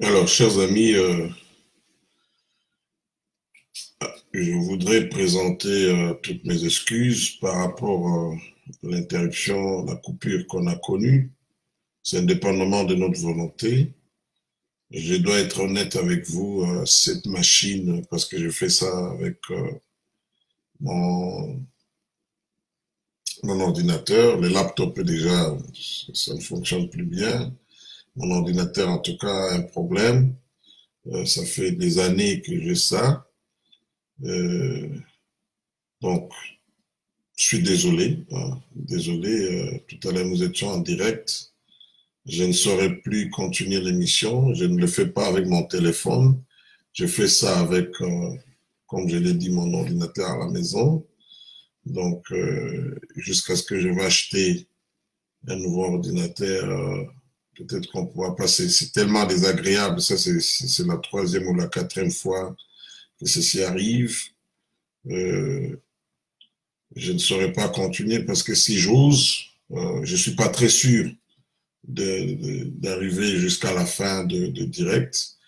Alors, chers amis, je voudrais présenter toutes mes excuses par rapport à l'interruption, la coupure qu'on a connue. C'est indépendamment de notre volonté. Je dois être honnête avec vous, cette machine, parce que je fais ça avec mon, mon ordinateur. Le laptop, déjà, ça ne fonctionne plus bien. Mon ordinateur, en tout cas, a un problème. Ça fait des années que j'ai ça. Euh, donc, Je suis désolé, hein. Désolé, tout à l'heure nous étions en direct. Je ne saurais plus continuer l'émission. Je ne le fais pas avec mon téléphone. Je fais ça avec, comme je l'ai dit, mon ordinateur à la maison. Donc, jusqu'à ce que je vais acheter un nouveau ordinateur, peut-être qu'on pourra passer. C'est tellement désagréable. Ça, c'est la troisième ou la quatrième fois que ceci arrive. Euh, je ne saurais pas continuer parce que si j'ose, je suis pas très sûr d'arriver jusqu'à la fin de direct,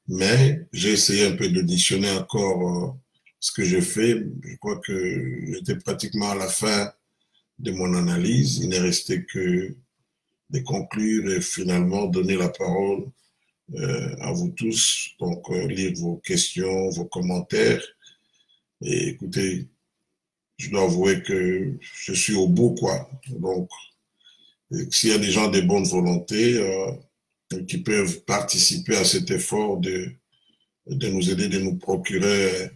mais j'ai essayé un peu d'auditionner encore ce que je fais. Je crois que j'étais pratiquement à la fin de mon analyse. Il n'est resté que de conclure et finalement donner la parole à vous tous. Donc, lire vos questions, vos commentaires. Et écoutez, je dois avouer que je suis au bout, quoi. Donc, s'il y a des gens de bonne volonté qui peuvent participer à cet effort de nous aider, de nous procurer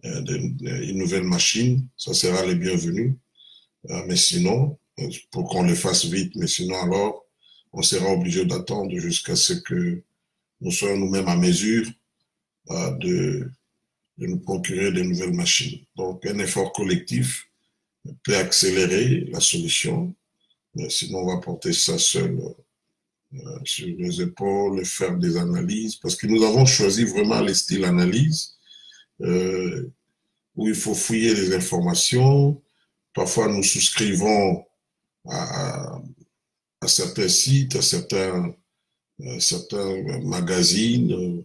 une nouvelle machine, ça sera les bienvenus. Mais sinon, pour qu'on le fasse vite, mais sinon alors, on sera obligé d'attendre jusqu'à ce que nous soyons nous-mêmes à mesure de nous procurer de nouvelles machines. Donc, un effort collectif peut accélérer la solution, mais sinon on va porter ça seul sur les épaules, faire des analyses, parce que nous avons choisi vraiment les styles analyse, euh, où il faut fouiller les informations. Parfois, nous souscrivons à, à certains sites, certains magazines,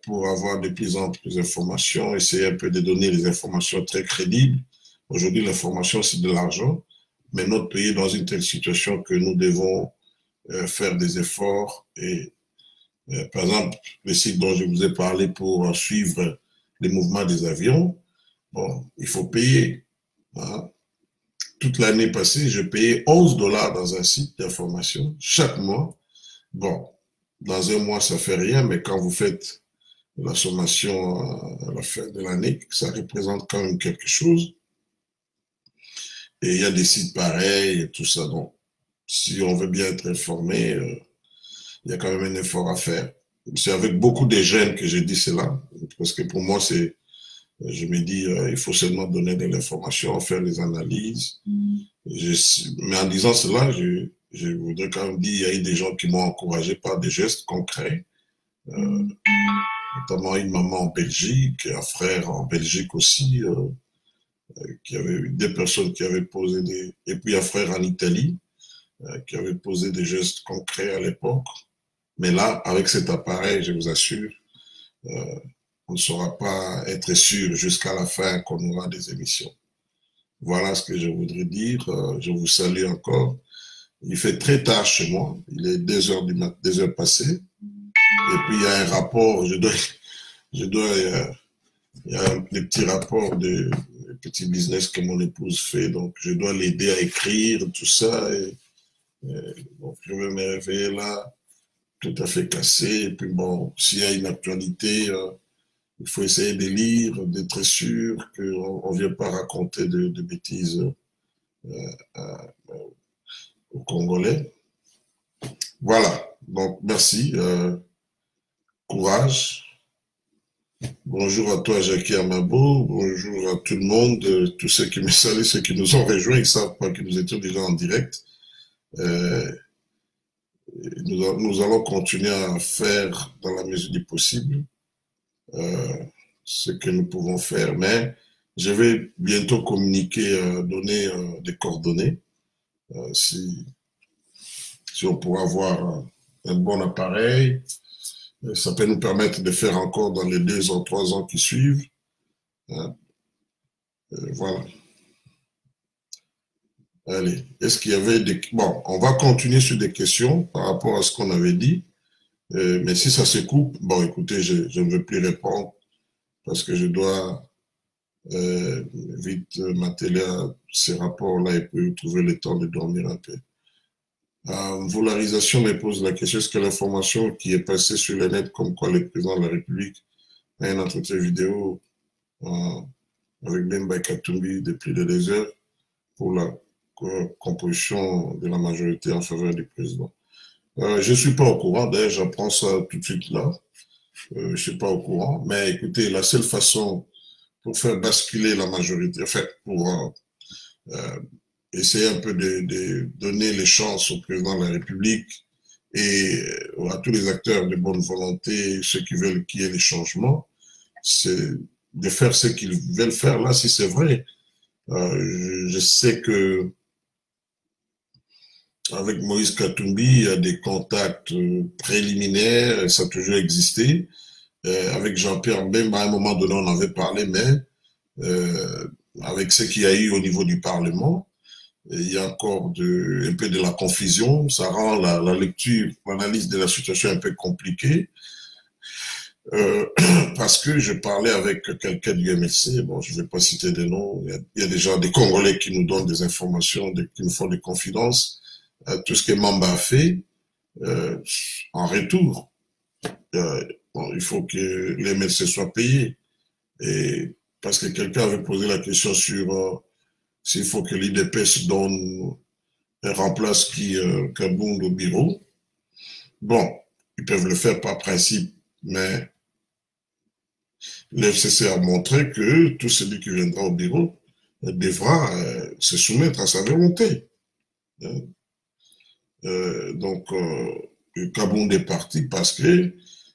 pour avoir de plus en plus d'informations, essayer un peu de donner des informations très crédibles. Aujourd'hui, l'information, c'est de l'argent, mais notre pays est dans une telle situation que nous devons faire des efforts et par exemple, le site dont je vous ai parlé pour suivre les mouvements des avions, bon, il faut payer. Hein. Toute l'année passée, je payais 11 dollars dans un site d'information chaque mois. Bon, dans un mois, ça fait rien, mais quand vous faites la sommation à la fin de l'année, ça représente quand même quelque chose. Et il y a des sites pareils et tout ça. Donc, si on veut bien être informé, il y a quand même un effort à faire. C'est avec beaucoup de jeunes que je dis cela, parce que pour moi, je me dis, il faut seulement donner de l'information, faire des analyses. Mais en disant cela, je voudrais quand même dire, il y a eu des gens qui m'ont encouragé par des gestes concrets, euh, notamment une maman en Belgique, un frère en Belgique aussi, qui avait des personnes qui avaient posé et puis un frère en Italie, qui avait posé des gestes concrets à l'époque. Mais là, avec cet appareil, je vous assure, euh, on ne saura pas être sûr jusqu'à la fin qu'on aura des émissions. Voilà ce que je voudrais dire. Je vous salue encore. Il fait très tard chez moi. Il est 2 heures du matin, 2 heures passées. Et puis il y a un rapport. Il y a des petits rapports de petits business que mon épouse fait. Donc je dois l'aider à écrire tout ça. Donc je vais me réveiller là, tout à fait cassé. Et puis bon, s'il y a une actualité, il faut essayer de lire, d'être sûr qu'on ne vient pas raconter de bêtises aux Congolais. Voilà, donc merci, courage. Bonjour à toi, Jackie Amabo. Bonjour à tout le monde, tous ceux qui me saluent, ceux qui nous ont rejoints. Ils ne savent pas que nous étions déjà en direct. Euh, nous allons continuer à faire, dans la mesure du possible, euh, ce que nous pouvons faire. Mais je vais bientôt communiquer, donner des coordonnées. Si on pourra avoir un bon appareil, Ça peut nous permettre de faire encore dans les 2 ans, 3 ans qui suivent. Hein. Voilà. Allez, est-ce qu'il y avait des... Bon, on va continuer sur des questions par rapport à ce qu'on avait dit. Mais si ça se coupe, bon, écoutez, je ne veux plus répondre parce que je dois vite m'atteler à ces rapports-là et puis trouver le temps de dormir un peu. Volarisation me pose la question, est-ce que l'information qui est passée sur le net comme quoi le président de la République a un entretien vidéo avec Bemba Katumbi depuis des heures pour la composition de la majorité en faveur du président? Je ne suis pas au courant, d'ailleurs j'apprends ça tout de suite là. Je ne suis pas au courant, mais écoutez, la seule façon pour faire basculer la majorité, enfin, pour essayer un peu de donner les chances au président de la République et à tous les acteurs de bonne volonté, ceux qui veulent qu'il y ait des changements, c'est de faire ce qu'ils veulent faire là, si c'est vrai. Je sais que avec Moïse Katumbi, il y a des contacts préliminaires, ça a toujours existé. Avec Jean-Pierre Bemba, à un moment donné, on avait parlé, mais avec ce qu'il y a eu au niveau du Parlement, il y a encore un peu de la confusion. Ça rend la lecture, l'analyse de la situation un peu compliquée. Parce que je parlais avec quelqu'un du MLC, bon, je ne vais pas citer des noms, il y a déjà des Congolais qui nous donnent des informations, qui nous font des confidences. Tout ce que Mamba a fait, en retour, bon, il faut que les MLC soient payés. Et parce que quelqu'un avait posé la question sur s'il faut que l'IDPS donne remplace Kabound au bureau. Bon, ils peuvent le faire par principe, mais l'FCC a montré que tout celui qui viendra au bureau devra se soumettre à sa volonté. Donc, Kabound est parti parce que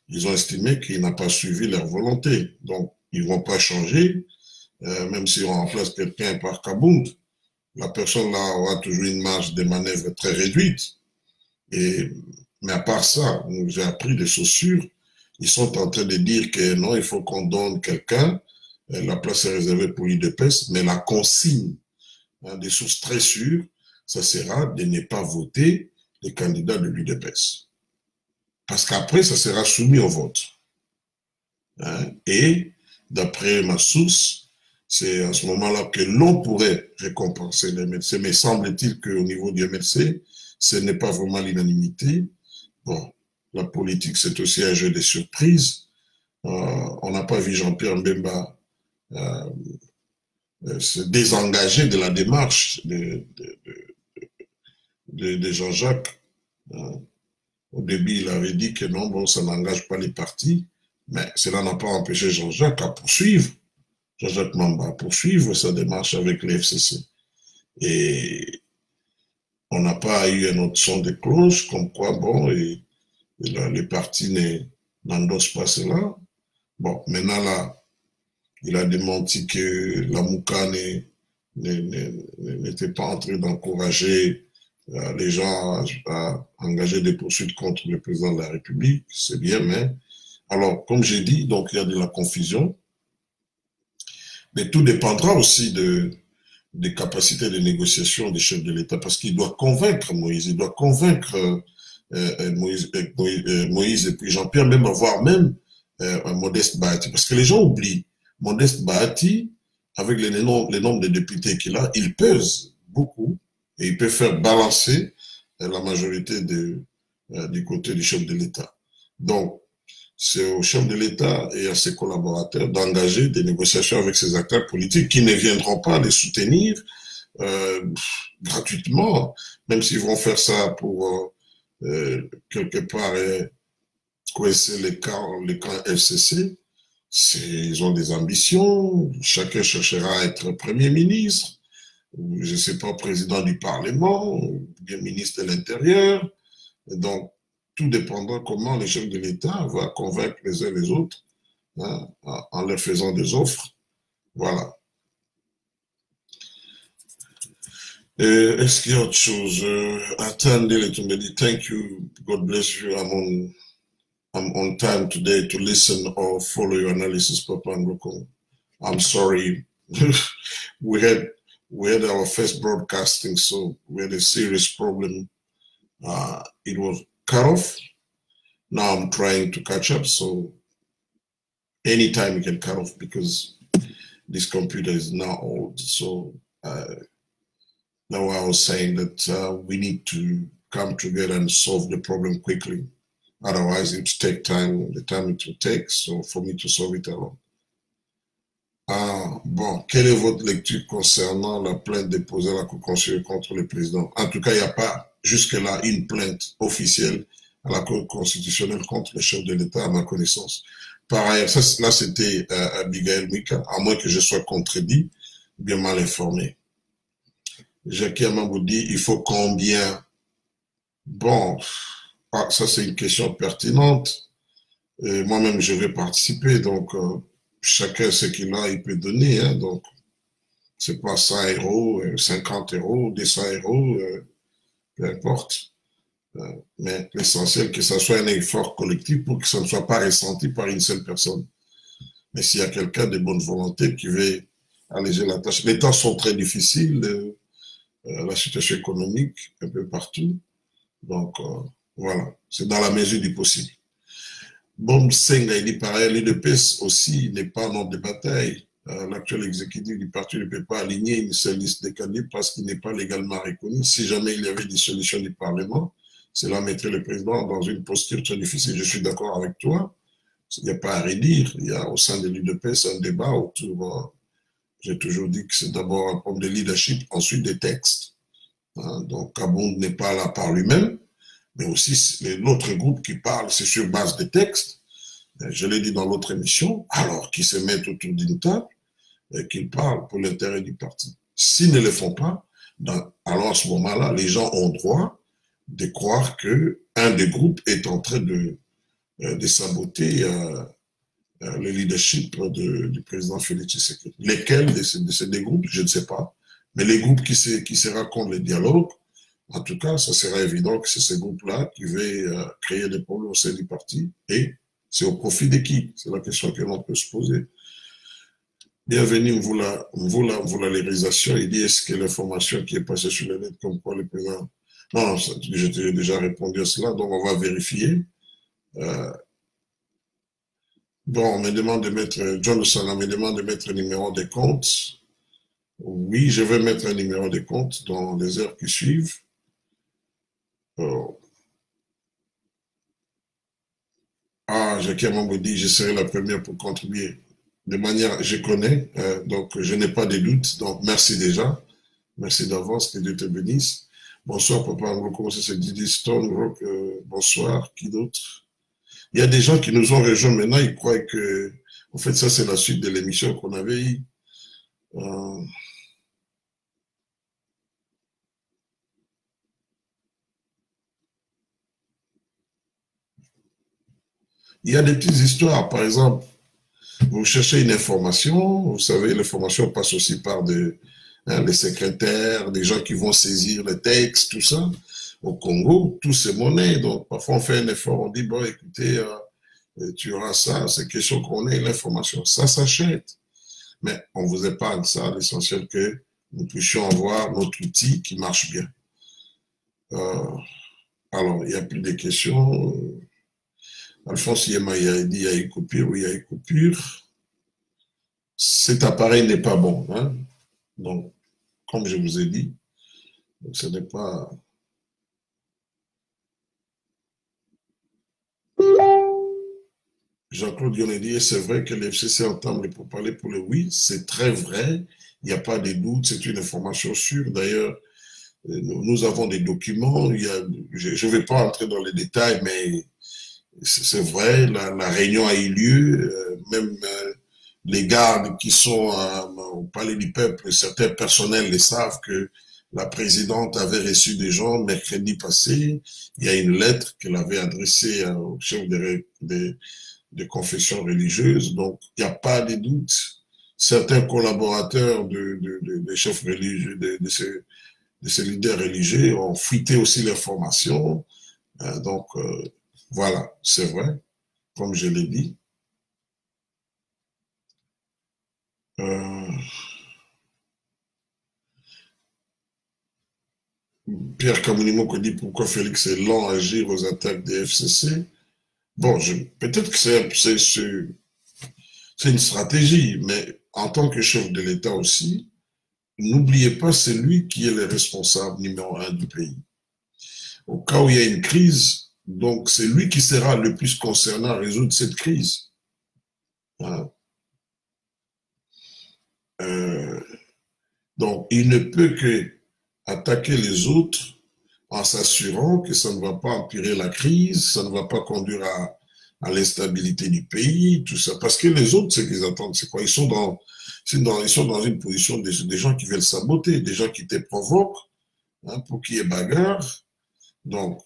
ils ont estimé qu'il n'a pas suivi leur volonté. Donc, ils ne vont pas changer, même si on remplace quelqu'un par Kabound. La personne là aura toujours une marge de manœuvre très réduite. Mais à part ça, j'ai appris des choses sûres. Ils sont en train de dire que non, il faut qu'on donne quelqu'un. La place est réservée pour l'IDPS, mais la consigne des sources très sûres, ça sera de ne pas voter les candidats de l'UDPS. Parce qu'après, ça sera soumis au vote. Et d'après ma source, c'est à ce moment-là que l'on pourrait récompenser les MLC. Mais semble-t-il qu'au niveau du MLC, ce n'est pas vraiment l'unanimité. Bon, la politique, c'est aussi un jeu de surprises. On n'a pas vu Jean-Pierre Mbemba se désengager de la démarche de Jean-Jacques. Au début, il avait dit que non, bon, ça n'engage pas les partis, mais cela n'a pas empêché Jean-Jacques à poursuivre, Jean-Jacques Mamba, à poursuivre sa démarche avec les FCC. Et on n'a pas eu un autre son de cloche, comme quoi, bon, les partis n'endossent pas cela. Bon, maintenant, là, il a démenti que la Mouka n'était pas en train d'encourager les gens à engager des poursuites contre le président de la République, c'est bien, mais alors, comme j'ai dit, donc il y a de la confusion, mais tout dépendra aussi des capacités de négociation des chefs de l'État, parce qu'il doit convaincre Moïse, il doit convaincre Moïse et puis Jean-Pierre, même voire même Modeste Bahati, parce que les gens oublient, Modeste Bahati, avec les nombres de députés qu'il a, il pèse beaucoup et il peut faire balancer la majorité du côté du chef de l'État. Donc, c'est au chef de l'État et à ses collaborateurs d'engager des négociations avec ces acteurs politiques qui ne viendront pas les soutenir gratuitement, même s'ils vont faire ça pour quelque part coincer les camps FCC. Ils ont des ambitions, chacun cherchera à être Premier ministre, je ne sais pas, président du Parlement, bien ministre de l'Intérieur. Donc, tout dépendra comment les chefs de l'État vont convaincre les uns les autres en leur faisant des offres. Voilà. Est-ce qu'il y a autre chose? Attendez, les tombés dit thank you, God bless you, Amon. I'm on time today to listen or follow your analysis, Papa Ngoko. I'm sorry. we had our first broadcasting, so we had a serious problem. It was cut off. Now I'm trying to catch up, so anytime you can cut off because this computer is now old. So now I was saying that we need to come together and solve the problem quickly. Otherwise, it will take time, the time it will take, so for me to solve it alone. Bon, quelle est votre lecture concernant la plainte déposée à la Cour constitutionnelle contre le président? En tout cas, il n'y a pas jusque-là une plainte officielle à la Cour constitutionnelle contre le chef de l'État, à ma connaissance. Par ailleurs, ça, là, c'était Abigail Mika, à moins que je sois contredit, bien mal informé. Jackie Amambou dit, il faut combien? Bon, ça c'est une question pertinente. Moi-même, je vais participer, donc chacun ce qu'il a, il peut donner. Hein, donc, c'est pas 100 €, 50 €, 200 €, peu importe. Mais l'essentiel, que ça soit un effort collectif pour que ça ne soit pas ressenti par une seule personne. Mais s'il y a quelqu'un de bonne volonté qui veut alléger la tâche, les temps sont très difficiles, la situation économique un peu partout. Donc, voilà, c'est dans la mesure du possible. Bon, Senga, il dit pareil, l'UDPS aussi n'est pas en ordre de bataille. L'actuel exécutif du parti ne peut pas aligner une seule liste de candidats parce qu'il n'est pas légalement reconnu. Si jamais il y avait des solutions du Parlement, cela mettrait le président dans une posture très difficile. Je suis d'accord avec toi. Il n'y a pas à redire. Il y a au sein de l'UDPS un débat autour. J'ai toujours dit que c'est d'abord un problème de leadership, ensuite des textes. Donc, Kabound n'est pas là par lui-même, mais aussi l'autre groupe qui parle, c'est sur base des textes. Je l'ai dit dans l'autre émission, alors qu'ils se mettent autour d'une table et qu'ils parlent pour l'intérêt du parti. S'ils ne le font pas, alors à ce moment-là, les gens ont droit de croire qu'un des groupes est en train de saboter le leadership du président Félix Tshisekedi. Lesquels de ces deux groupes, je ne sais pas. Mais les groupes qui se racontent les dialogues, en tout cas, ça sera évident que c'est ces groupes-là qui vont créer des problèmes au sein du parti. Et c'est au profit de qui? C'est la question que l'on peut se poser. Bienvenue, Mvoula Lérisation. Il dit, est-ce que l'information qui est passée sur le net comme quoi le président... Non, je t'ai déjà répondu à cela, donc on va vérifier. Bon, on me demande de mettre, John Salah me demande de mettre un numéro de compte. Oui, je vais mettre un numéro de compte dans les heures qui suivent. Jackie Amambou dit, je serai la première pour contribuer. De manière, je connais, donc je n'ai pas de doute. Donc, merci déjà. Merci d'avance, que Dieu te bénisse. Bonsoir, Papa Ngoko, c'est Didi Stone Rock. Bonsoir, qui d'autre? Il y a des gens qui nous ont rejoints maintenant, ils croient que, en fait, ça c'est la suite de l'émission qu'on avait eue. Il y a des petites histoires, par exemple, vous cherchez une information, vous savez, l'information passe aussi par les secrétaires, des gens qui vont saisir les textes, tout ça. Au Congo, tout c'est monnaie, donc parfois on fait un effort, on dit, bon, écoutez, tu auras ça, c'est question qu'on ait l'information. Ça s'achète. Mais on vous épargne ça, l'essentiel que nous puissions avoir notre outil qui marche bien. Alors, il n'y a plus de questions. Alphonse Yema, il a dit, il y a une coupure, oui, il y a une coupure. Cet appareil n'est pas bon. Hein? Donc, comme je vous ai dit, ce n'est pas... Jean-Claude Yonedi, c'est vrai que l'FCC entame pour parler pour le oui, c'est très vrai, il n'y a pas de doute, c'est une information sûre. D'ailleurs, nous avons des documents, je ne vais pas entrer dans les détails, mais c'est vrai, la réunion a eu lieu, même les gardes qui sont au Palais du Peuple, certains personnels le savent que la présidente avait reçu des gens mercredi passé, il y a une lettre qu'elle avait adressée au chef de confession religieuse, donc il n'y a pas de doute. Certains collaborateurs des chefs religieux, de ces leaders religieux ont fuité aussi l'information. Donc, voilà, c'est vrai. comme je l'ai dit. Pierre Kamounimoko dit pourquoi Félix est lent à agir aux attaques des FCC. Bon, peut-être que c'est une stratégie, mais en tant que chef de l'État aussi, n'oubliez pas, c'est lui qui est le responsable numéro 1 du pays. Au cas où il y a une crise, donc c'est lui qui sera le plus concerné à résoudre cette crise. Voilà. Donc, il ne peut que attaquer les autres en s'assurant que ça ne va pas empirer la crise, ça ne va pas conduire à l'instabilité du pays, tout ça. Parce que les autres, ce qu'ils attendent, c'est quoi? Ils sont dans une position des gens qui veulent saboter, des gens qui te provoquent, hein, pour qu'il y ait bagarre. Donc,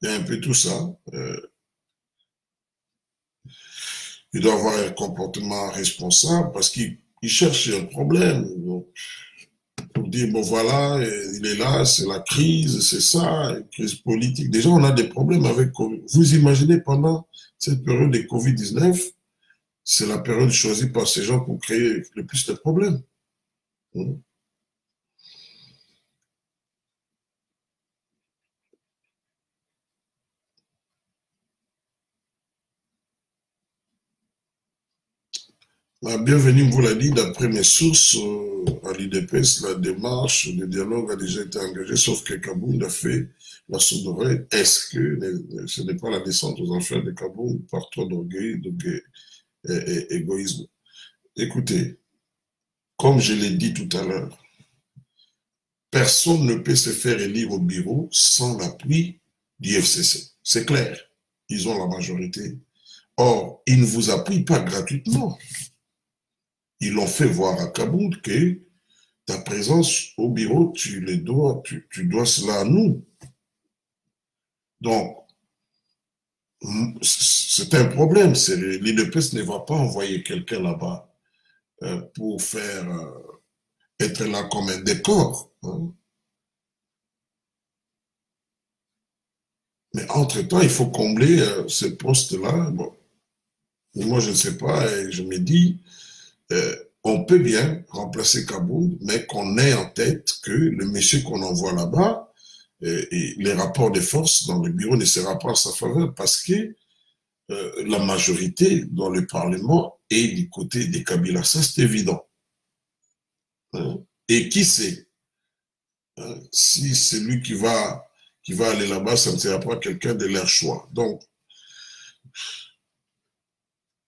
il y a un peu tout ça. Il doit avoir un comportement responsable parce qu'il cherche un problème. Donc, pour dire, bon voilà, il est là, c'est la crise, c'est ça, crise politique. Déjà, on a des problèmes avec COVID. Vous imaginez, pendant cette période de Covid-19, c'est la période choisie par ces gens pour créer le plus de problèmes. Bienvenue, vous l'a dit, d'après mes sources, à l'IDPS, la démarche de dialogue a déjà été engagée, sauf que Kabound a fait la sourde oreille. Est-ce que ce n'est pas la descente aux enfers de Kabound par trop d'orgueil et égoïsme? Écoutez, comme je l'ai dit tout à l'heure, personne ne peut se faire élire au bureau sans l'appui du FCC. C'est clair, ils ont la majorité. Or, ils ne vous appuient pas gratuitement. Ils l'ont fait voir à Kabound que ta présence au bureau, tu dois cela à nous. Donc, c'est un problème. L'IDPS ne va pas envoyer quelqu'un là-bas pour faire être là comme un décor. Hein. Mais entre-temps, il faut combler ces postes-là. Bon, moi, je ne sais pas, et je me dis, on peut bien remplacer Kabound, mais qu'on ait en tête que le monsieur qu'on envoie là-bas, et les rapports de force dans le bureau ne sera pas en sa faveur parce que la majorité dans le Parlement est du côté des Kabila. Ça, c'est évident. Hein? Et qui sait, hein, si c'est lui qui va aller là-bas, ça ne sera pas quelqu'un de leur choix. Donc,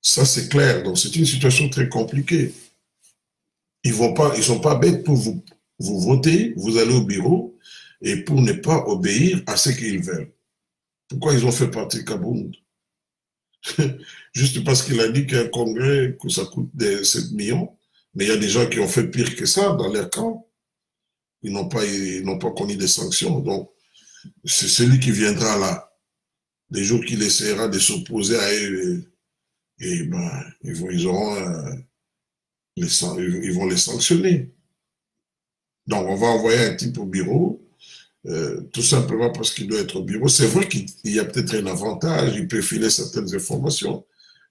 ça, c'est clair. Donc, c'est une situation très compliquée. Ils sont pas bêtes pour vous voter, vous allez au bureau, et pour ne pas obéir à ce qu'ils veulent. Pourquoi ils ont fait partir Kabound? Juste parce qu'il a dit qu'un congrès, que ça coûte 7 millions, mais il y a des gens qui ont fait pire que ça dans leur camp. Ils n'ont pas connu des sanctions. Donc, c'est celui qui viendra là, les jours qu'il essaiera de s'opposer à eux, et ben, ils vont les sanctionner. Donc, on va envoyer un type au bureau, tout simplement parce qu'il doit être au bureau. C'est vrai qu'il y a peut-être un avantage, il peut filer certaines informations,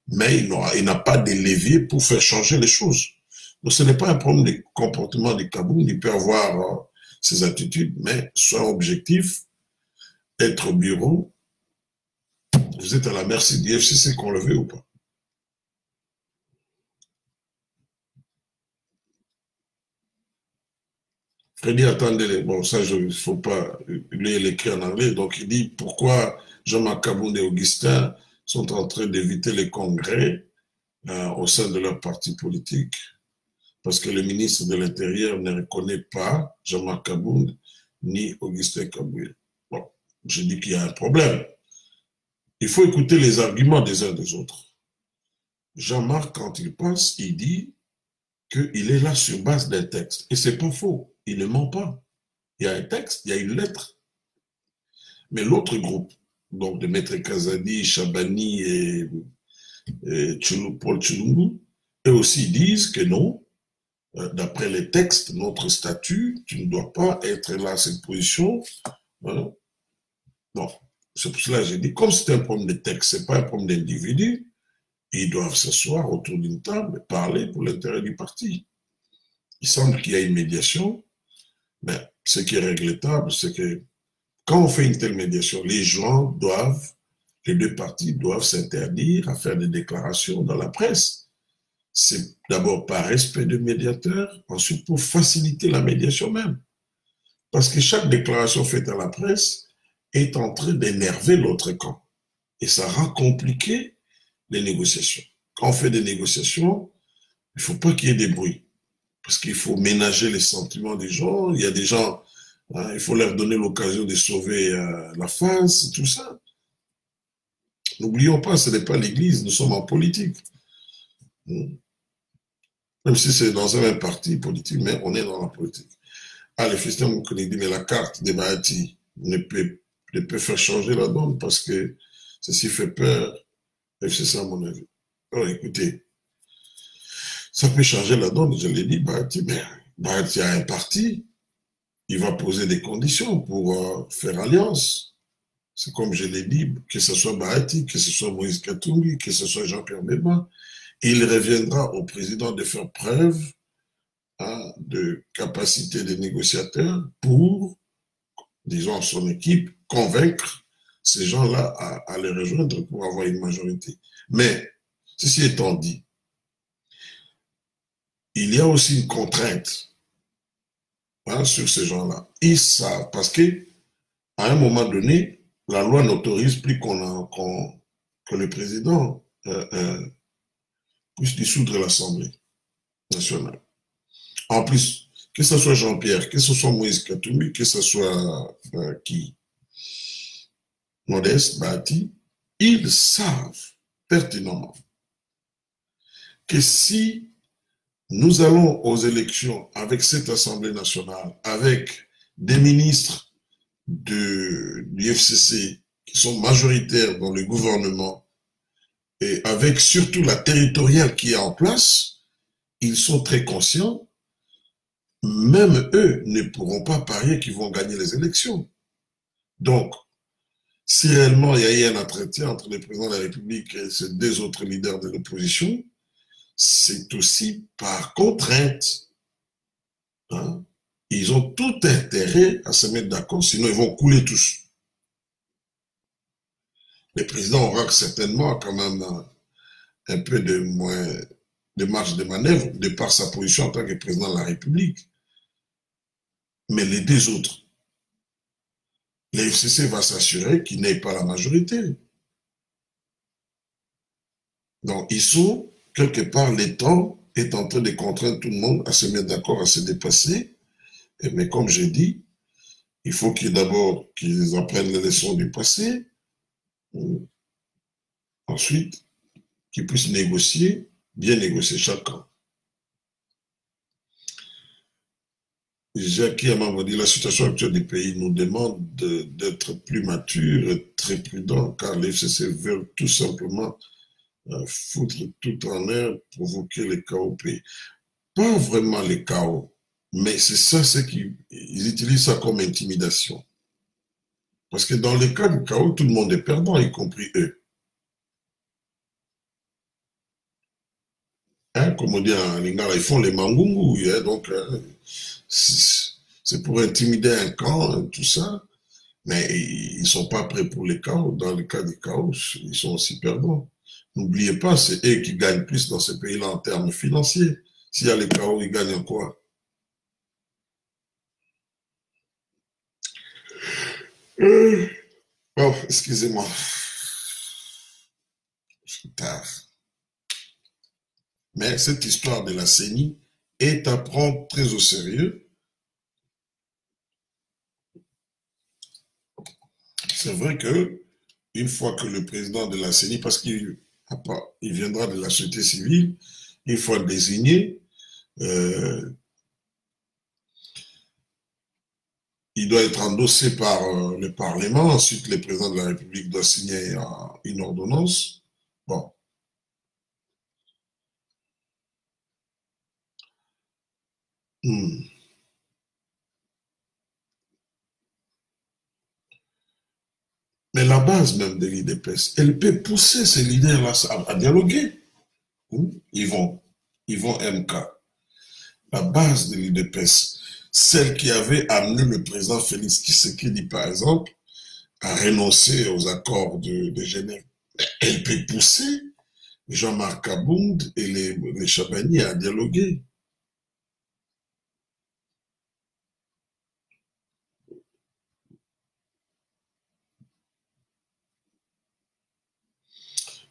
mais il n'a pas de levier pour faire changer les choses. Donc, ce n'est pas un problème de comportement du Kabound, il peut avoir ses attitudes, mais soyons objectif, être au bureau, vous êtes à la merci du FCC, qu'on le veut ou pas. Freddy, attendez, bon, ça, il ne faut pas, lui, il écrit en anglais, donc il dit pourquoi Jean-Marc Kabound et Augustin sont en train d'éviter les congrès au sein de leur parti politique, parce que le ministre de l'Intérieur ne reconnaît pas Jean-Marc Kabound ni Augustin Kabound. Bon, je dis qu'il y a un problème. Il faut écouter les arguments des uns des autres. Jean-Marc, quand il passe, il dit qu'il est là sur base d'un texte. Et c'est pas faux. Il ne ment pas. Il y a un texte, il y a une lettre. Mais l'autre groupe, donc de Maître Kazadi, Chabani et Paul Tchulungu, eux aussi disent que non, d'après les textes, notre statut, tu ne dois pas être là à cette position. Voilà. Bon. C'est pour cela que j'ai dit, comme c'est un problème de texte, ce n'est pas un problème d'individu, ils doivent s'asseoir autour d'une table et parler pour l'intérêt du parti. Il semble qu'il y a une médiation, mais ce qui est regrettable, c'est que quand on fait une telle médiation, les deux parties doivent s'interdire à faire des déclarations dans la presse. C'est d'abord par respect du médiateur, ensuite pour faciliter la médiation même. Parce que chaque déclaration faite à la presse est en train d'énerver l'autre camp. Et ça rend compliqué les négociations. Quand on fait des négociations, il ne faut pas qu'il y ait des bruits. Parce qu'il faut ménager les sentiments des gens. Il y a des gens, hein, il faut leur donner l'occasion de sauver la face, tout ça. N'oublions pas, ce n'est pas l'Église, nous sommes en politique. Même si c'est dans un même parti politique, mais on est dans la politique. Ah, les Festins m'ont dit, mais la carte des Bahati ne peut faire changer la donne parce que ceci fait peur. Et c'est ça, à mon avis. Alors, écoutez, ça peut changer la donne, je l'ai dit, Bahati, mais Bahati a un parti, il va poser des conditions pour faire alliance. C'est comme je l'ai dit, que ce soit Bahati, que ce soit Moïse Katumbi, que ce soit Jean-Pierre Bemba, il reviendra au président de faire preuve de capacité des négociateurs pour, disons, son équipe, convaincre ces gens-là à les rejoindre pour avoir une majorité. Mais, ceci étant dit, il y a aussi une contrainte sur ces gens-là. Ils savent, parce que à un moment donné, la loi n'autorise plus que le président puisse dissoudre l'Assemblée nationale. En plus, que ce soit Jean-Pierre, que ce soit Moïse Katumbi, que ce soit Modeste Bahati, ils savent pertinemment que si nous allons aux élections avec cette Assemblée nationale, avec des ministres du FCC qui sont majoritaires dans le gouvernement et avec surtout la territoriale qui est en place, ils sont très conscients, même eux ne pourront pas parier qu'ils vont gagner les élections. Donc, si réellement il y a eu un entretien entre le président de la République et ces deux autres leaders de l'opposition, c'est aussi par contrainte. Hein? Ils ont tout intérêt à se mettre d'accord, sinon ils vont couler tous. Le président aura certainement quand même un peu de moins de marge de manœuvre de par sa position en tant que président de la République. Mais les deux autres, le FCC va s'assurer qu'il n'ait pas la majorité. Donc, ils sont, quelque part, le temps est en train de contraindre tout le monde à se mettre d'accord, à se dépasser. Mais comme j'ai dit, il faut d'abord qu'ils apprennent les leçons du passé, ensuite, qu'ils puissent négocier, bien négocier chacun. Jacques m'a dit la situation actuelle du pays nous demande d'être plus matures et très prudents, car les FCC veulent tout simplement foutre tout en l'air, provoquer le chaos au pays. Pas vraiment le chaos, mais c'est ça, c'est qu'ils utilisent ça comme intimidation. Parce que dans le cas du chaos, tout le monde est perdant, y compris eux. Hein, comme on dit en Lingala, ils font les mangungu, hein, donc c'est pour intimider un camp, tout ça, mais ils ne sont pas prêts pour les chaos. Dans le cas du chaos, ils sont aussi perdants. N'oubliez pas, c'est eux qui gagnent plus dans ce pays-là en termes financiers. S'il y a les chaos, ils gagnent en quoi? Oh, excusez-moi. C'est tard. Mais cette histoire de la CENI est à prendre très au sérieux. C'est vrai que une fois que le président de la CENI, parce qu'il viendra de la société civile, une fois désigné, il doit être endossé par le Parlement. Ensuite, le président de la République doit signer une ordonnance. Bon. Hmm. Mais la base même de l'IDPS, elle peut pousser ces leaders-là à dialoguer. Ils vont MK. La base de l'IDPS, celle qui avait amené le président Félix Tshisekedi, par exemple, à renoncer aux accords de Genève. Elle peut pousser Jean-Marc Abound et les Chabani à dialoguer.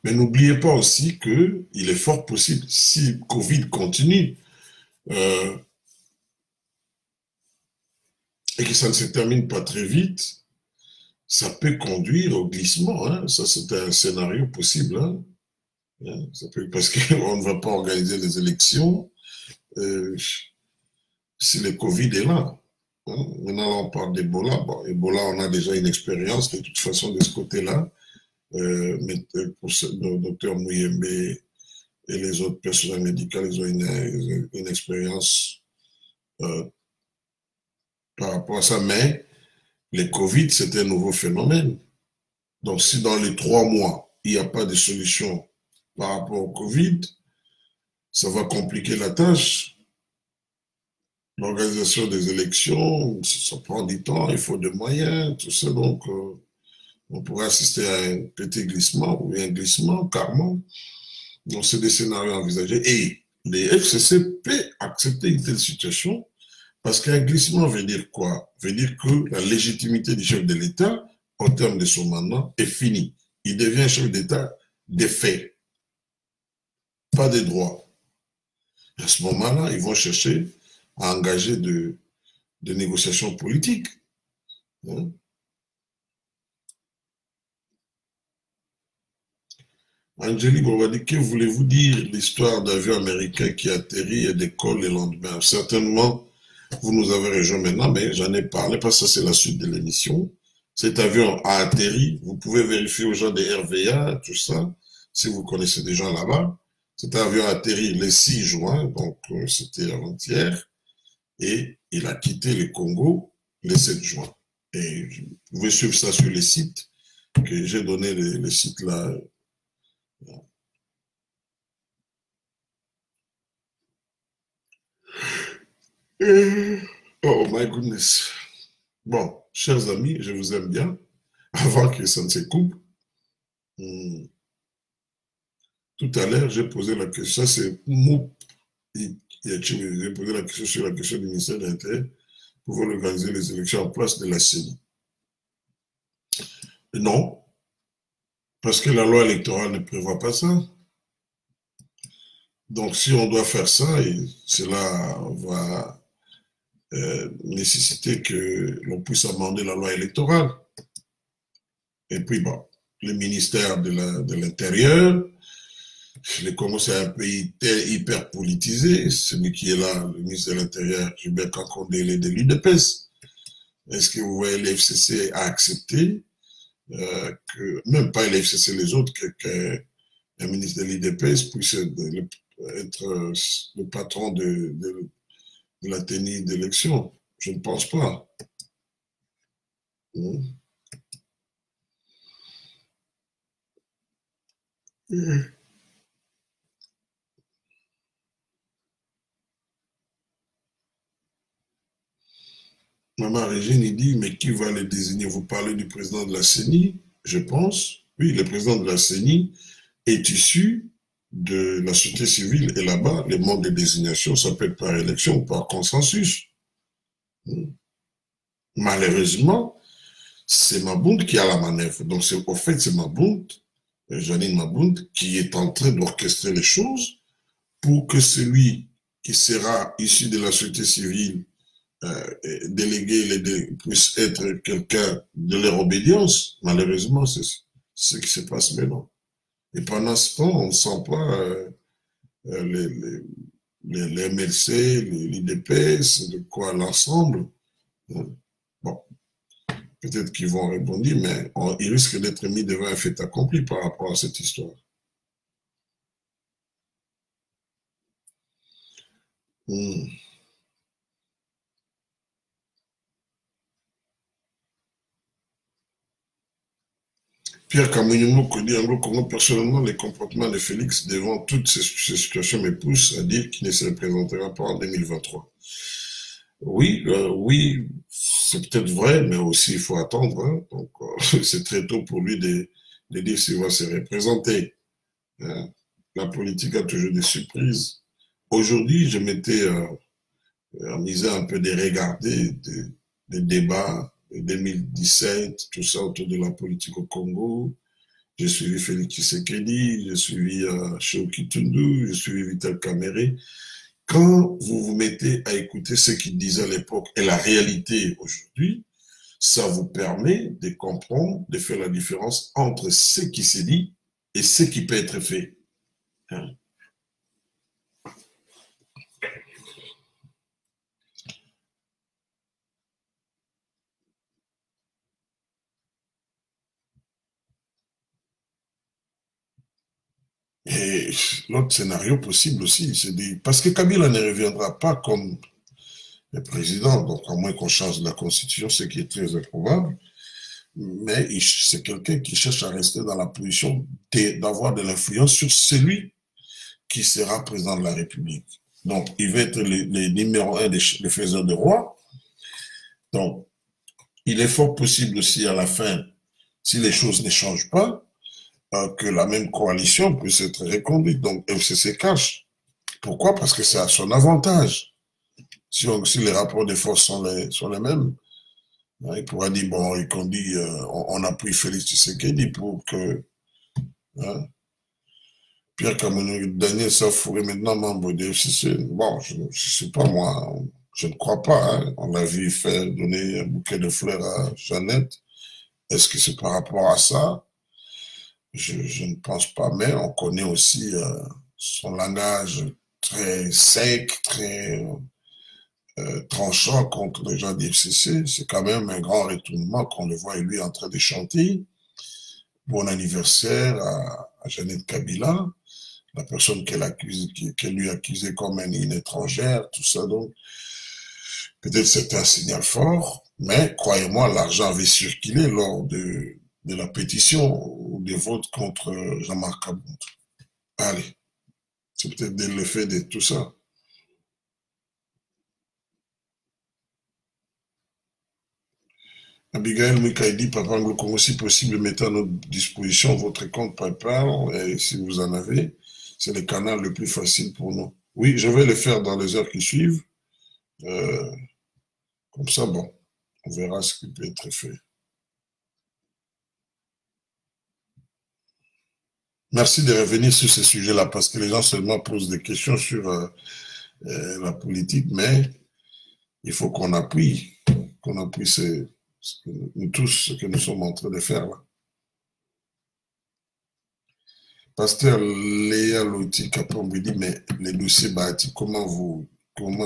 Mais n'oubliez pas aussi qu'il est fort possible, si Covid continue euh, et que ça ne se termine pas très vite, ça peut conduire au glissement. Hein. Ça, c'est un scénario possible. Hein. Ça peut, parce qu'on ne va pas organiser les élections si le Covid est là. Hein. Maintenant, on parle d'Ebola. Bon, Ebola, on a déjà une expérience de toute façon de ce côté-là. Mais pour le docteur Mouyembe et les autres personnels médicaux, ils ont une expérience par rapport à ça. Mais le Covid, c'est un nouveau phénomène. Donc, si dans les 3 mois, il n'y a pas de solution par rapport au Covid, ça va compliquer la tâche. L'organisation des élections, ça prend du temps, il faut des moyens, tout ça. Donc, on pourrait assister à un petit glissement ou un glissement, carrément. Donc, c'est des scénarios envisagés. Et les FCC peuvent accepter une telle situation parce qu'un glissement veut dire quoi? Veut dire que la légitimité du chef de l'État, au terme de son mandat, est finie. Il devient chef d'État des faits, pas des droits. À ce moment-là, ils vont chercher à engager de négociations politiques. Hein. Angélique Bobadi, que voulez-vous dire l'histoire d'avion américain qui atterrit et décolle le lendemain? Certainement, vous nous avez rejoint maintenant, mais j'en ai parlé parce que ça c'est la suite de l'émission. Cet avion a atterri, vous pouvez vérifier aux gens des RVA, tout ça, si vous connaissez des gens là-bas. Cet avion a atterri le 6 juin, donc c'était avant-hier, et il a quitté le Congo le 7 juin. Et vous pouvez suivre ça sur les sites, que j'ai donné les sites là. Oh my goodness. Bon, chers amis, je vous aime bien. Avant que ça ne se coupe, tout à l'heure, j'ai posé la question, ça c'est Moup, j'ai posé la question sur la question du ministère de l'Intérieur pour organiser les élections en place de la CENI. Non, parce que la loi électorale ne prévoit pas ça. Donc si on doit faire ça, cela va nécessiter que l'on puisse amender la loi électorale. Et puis bon, le ministère de l'Intérieur, le Congo, c'est un pays hyper politisé. Celui qui est là, le ministre de l'Intérieur, Gilbert Kakonde, il est de l'UDPS. Est-ce que vous voyez l'FCC a accepté que, même pas l'FCC, les autres, qu'un ministre de l'UDPS puisse être le patron de la tenue d'élection? Je ne pense pas. Maman Régine, il dit, mais qui va les désigner? Vous parlez du président de la CENI, je pense. Oui, le président de la CENI est issu de la société civile et là-bas, les modes de désignation, ça peut être par élection ou par consensus. Malheureusement, c'est Mabound qui a la manœuvre. Donc, au fait, c'est Mabound, Janine Mabound, qui est en train d'orchestrer les choses pour que celui qui sera issu de la société civile délégué puisse être quelqu'un de leur obédience. Malheureusement, c'est ce qui se passe maintenant. Et pendant ce temps, on ne sent pas les MLC, l'IDPS, de quoi l'ensemble. Bon, peut-être qu'ils vont répondre, mais ils risquent d'être mis devant un fait accompli par rapport à cette histoire. Pierre Kamounimo dit en Congo, personnellement, les comportements de Félix devant toutes ces situations me poussent à dire qu'il ne se représentera pas en 2023. Oui, oui, c'est peut-être vrai, mais aussi il faut attendre. Hein. Donc, c'est très tôt pour lui de dire s'il va se représenter. Hein. La politique a toujours des surprises. Aujourd'hui, je m'étais amusé un peu de regarder des débats de 2017, tout ça autour de la politique au Congo. J'ai suivi Félix Tshisekedi, j'ai suivi Shoki Tundu, j'ai suivi Vital Kamerhe. Quand vous vous mettez à écouter ce qu'ils disaient à l'époque et la réalité aujourd'hui, ça vous permet de comprendre, de faire la différence entre ce qui s'est dit et ce qui peut être fait. Hein? Et l'autre scénario possible aussi, c'est parce que Kabila ne reviendra pas comme le président, donc à moins qu'on change la constitution, ce qui est très improbable, mais c'est quelqu'un qui cherche à rester dans la position d'avoir de l'influence sur celui qui sera président de la République. Donc, il va être le numéro un des faiseurs de roi. Donc, il est fort possible aussi à la fin, si les choses ne changent pas, que la même coalition puisse être reconduite. Donc, FCC cache. Pourquoi? Parce que c'est à son avantage. Si les rapports de force sont les mêmes, hein, il pourra dire, bon, on appuie Félix Tshisekedi pour que hein, Pierre Kamounou, Daniel Safour est maintenant membre de FCC. Bon, je ne sais pas moi, je ne crois pas. Hein. On l'a vu faire donner un bouquet de fleurs à Jeannette. Est-ce que c'est par rapport à ça? Je ne pense pas, mais on connaît aussi son langage très sec, très tranchant contre les gens du FCC. C'est quand même un grand retournement qu'on le voit lui en train de chanter. Bon anniversaire à Jeannette Kabila, la personne qu'elle lui accusait comme une étrangère, tout ça. Donc, peut-être c'était un signal fort, mais croyez-moi, l'argent avait circulé lors de la pétition ou des votes contre Jean-Marc Kabound. Allez, c'est peut-être le fait de tout ça. Abigail Mikaidi, Papa Anglo Congo, si possible, mettez à notre disposition votre compte PayPal, et si vous en avez, c'est le canal le plus facile pour nous. Oui, je vais le faire dans les heures qui suivent. Comme ça, bon, on verra ce qui peut être fait. Merci de revenir sur ce sujet-là, parce que les gens seulement posent des questions sur la politique, mais il faut qu'on appuie nous tous ce que nous sommes en train de faire là. Pasteur Léa Loti Capon me dit, mais les dossiers bâtis, comment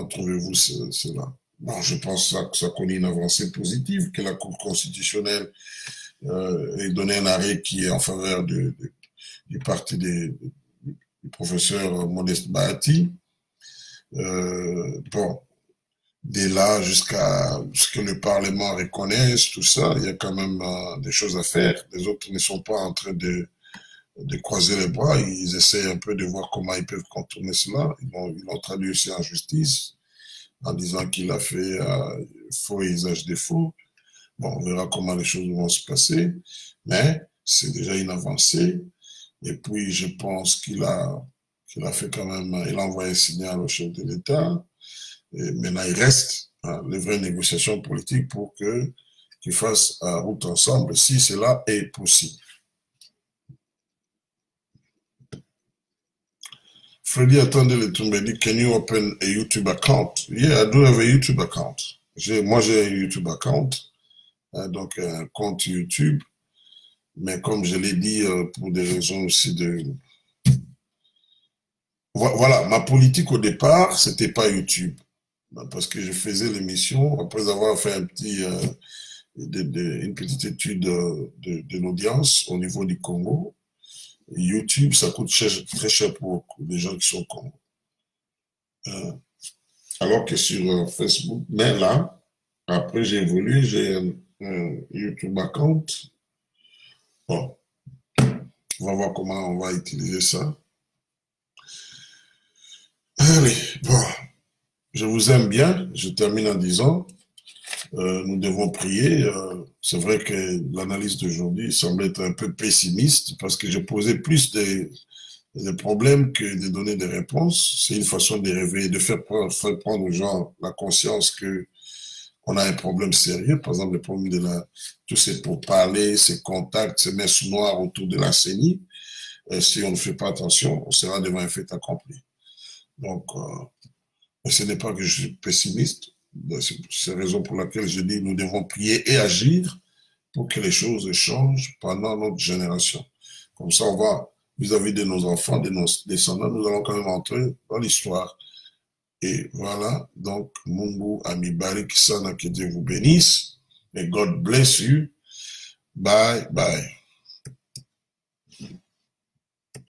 trouvez-vous cela? Bon, je pense que ça connaît une avancée positive, que la Cour constitutionnelle ait donné un arrêt qui est en faveur du parti du professeur Modeste Bahati. Bon, dès là jusqu'à ce que le Parlement reconnaisse tout ça, il y a quand même des choses à faire. Les autres ne sont pas en train de croiser les bras, ils essaient un peu de voir comment ils peuvent contourner cela. Ils l'ont traduit aussi en justice en disant qu'il a fait faux et usage des faux. Bon, on verra comment les choses vont se passer, mais c'est déjà une avancée. Et puis, je pense qu'il a fait quand même, il a envoyé un signal au chef de l'État. Et maintenant, il reste les vraies négociations politiques pour qu'ils fassent route ensemble, si cela est possible. Freddy attendez le tour, me dit, can you open a YouTube account? Yeah, I do have a YouTube account. Moi, j'ai un YouTube account, donc un compte YouTube. Mais comme je l'ai dit, pour des raisons aussi de... Voilà, ma politique au départ, c'était pas YouTube. Parce que je faisais l'émission, après avoir fait une petite étude de l'audience au niveau du Congo. YouTube, ça coûte très cher pour les gens qui sont au Congo. Alors que sur Facebook, mais là, après j'ai évolué, j'ai un YouTube account. Bon, On va voir comment on va utiliser ça. Allez, bon, je vous aime bien. Je termine en disant, nous devons prier. C'est vrai que l'analyse d'aujourd'hui semble être un peu pessimiste parce que j'ai posé plus des problèmes que de donner des réponses. C'est une façon de réveiller, de faire prendre aux gens la conscience que on a un problème sérieux. Par exemple, le problème de tous ces pourparlers, ces contacts, ces messes noires autour de la CENI. Si on ne fait pas attention, on sera devant un fait accompli. Donc, ce n'est pas que je suis pessimiste. C'est la raison pour laquelle je dis nous devons prier et agir pour que les choses changent pendant notre génération. Comme ça, on va, vis-à-vis de nos enfants, de nos descendants, nous allons quand même entrer dans l'histoire. Et voilà, donc, Mungu Amibarik Sana, que Dieu vous bénisse. Et God bless you. Bye, bye.